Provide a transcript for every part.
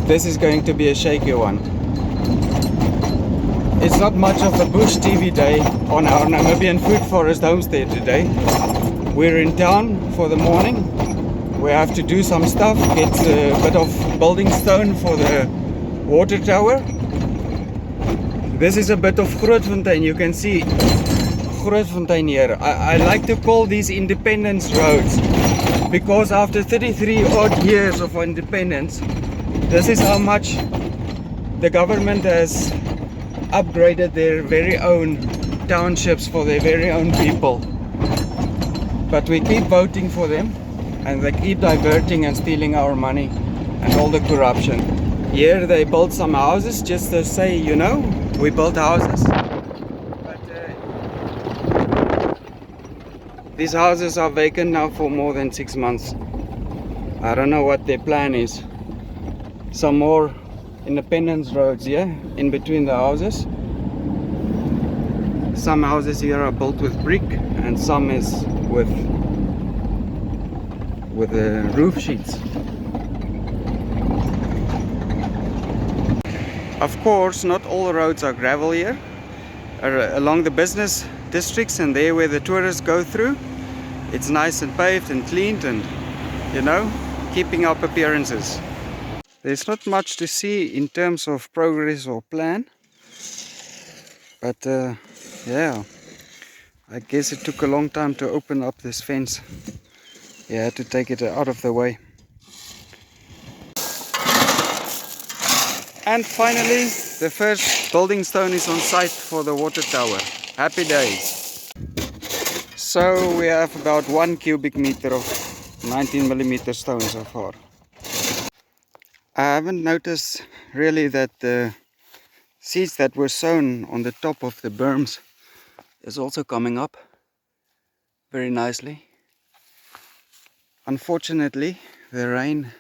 this is going to be a shaky one. It's not much of a bush TV day on our Namibian Food Forest homestead today. We're in town for the morning. We have to do some stuff, get a bit of building stone for the water tower. This is a bit of Grootfontein. You can see Grootfontein here. I like to call these independence roads because after 33 odd years of independence, this is how much the government has upgraded their very own townships for their very own people. But we keep voting for them, and they keep diverting and stealing our money and all the corruption. Here they built some houses just to say, you know, we built houses. But these houses are vacant now for more than 6 months. I don't know what their plan is. Some more independence roads here in between the houses. Some houses here are built with brick and some is with roof sheets. Of course, not all roads are gravel here. Along the business districts and there where the tourists go through, it's nice and paved and cleaned and, you know, keeping up appearances. There's not much to see in terms of progress or plan, but yeah, I guess it took a long time to open up this fence. You had to take it out of the way. And finally, the first building stone is on site for the water tower. Happy days. So we have about 1 cubic meter of 19mm stone so far. I haven't noticed really that the seeds that were sown on the top of the berms is also coming up very nicely. Unfortunately, the rain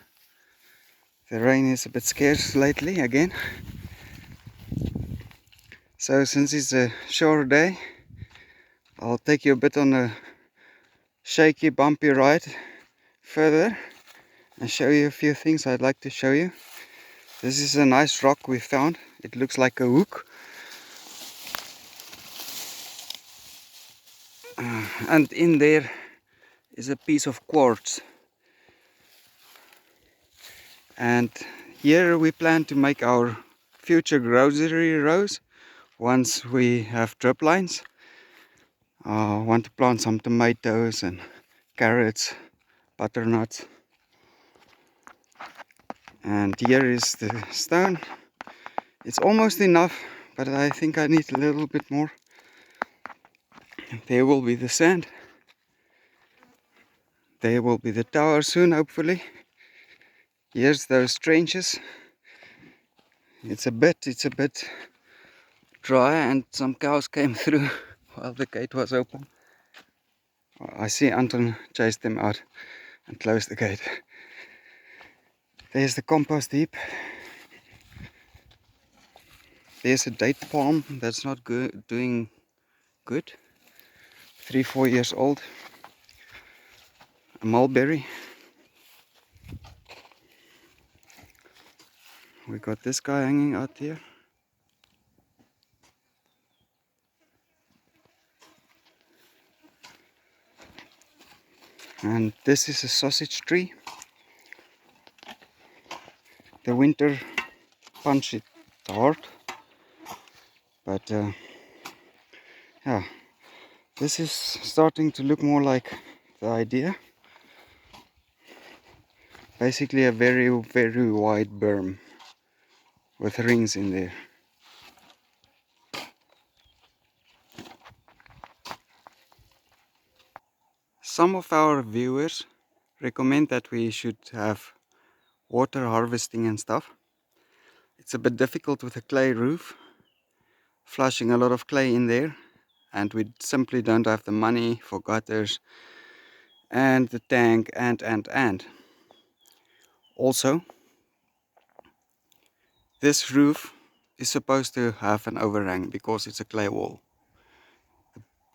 is a bit scarce lately again. So since it's a short day, I'll take you a bit on a shaky, bumpy ride further and show you a few things I'd like to show you. This is a nice rock we found. It looks like a hook. And in there is a piece of quartz. And here we plan to make our future grocery rows once we have drip lines. I want to plant some tomatoes and carrots, butternuts. And here is the stone. It's almost enough, but I think I need a little bit more. There will be the sand. There will be the tower soon, hopefully. Here's those trenches. It's a bit dry and some cows came through while the gate was open. I see Anton chased them out and closed the gate. There's the compost heap. There's a date palm that's not doing good. 3-4 years old. A mulberry. We got this guy hanging out here. And this is a sausage tree. The winter punch it hard. But yeah, this is starting to look more like the idea. Basically a very, very wide berm with rings in there. Some of our viewers recommend that we should have water harvesting and stuff. It's a bit difficult with a clay roof, flushing a lot of clay in there, and we simply don't have the money for gutters and the tank and. Also, this roof is supposed to have an overhang because it's a clay wall.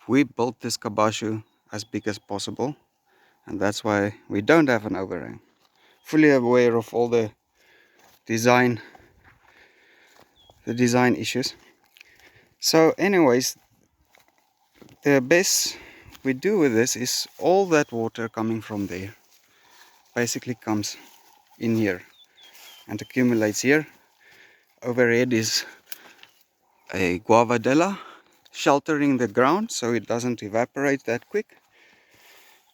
We built this kabashu as big as possible, and that's why we don't have an overhang. Fully aware of all the design issues. So anyways, the best we do with this is all that water coming from there basically comes in here and accumulates here. Overhead is a guavadilla sheltering the ground so it doesn't evaporate that quick.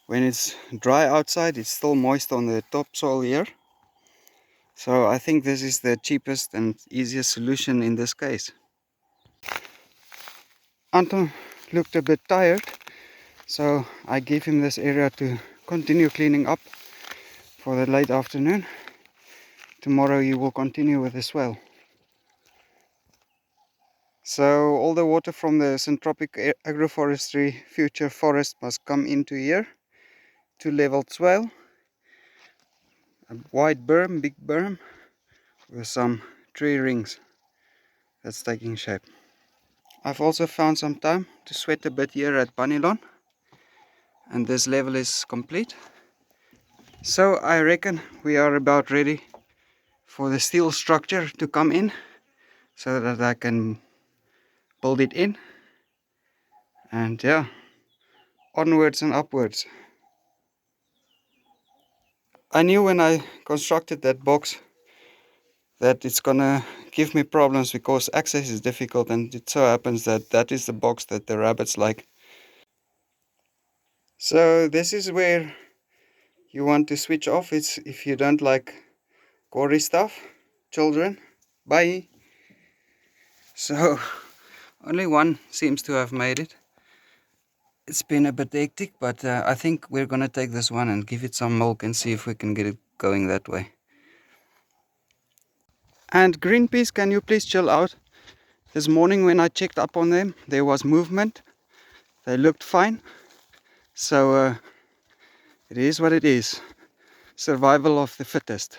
When it's dry outside, it's still moist on the topsoil here. So I think this is the cheapest and easiest solution in this case. Anton looked a bit tired, so I gave him this area to continue cleaning up for the late afternoon. Tomorrow he will continue with the swale. So all the water from the Syntropic agroforestry future forest must come into here to leveled swale. A wide berm, big berm, with some tree rings that's taking shape. I've also found some time to sweat a bit here at Bunnylawn, and this level is complete. So I reckon we are about ready for the steel structure to come in so that I can build it in, and yeah, onwards and upwards. I knew when I constructed that box that it's gonna give me problems because access is difficult, and it so happens that that is the box that the rabbits like. So this is where you want to switch off. It's if you don't like gory stuff, children. Bye. So only one seems to have made it. It's been a bit hectic, but I think we're gonna take this one and give it some milk and see if we can get it going that way. And Greenpeace, can you please chill out? This morning when I checked up on them, there was movement. They looked fine. So it is what it is. Survival of the fittest.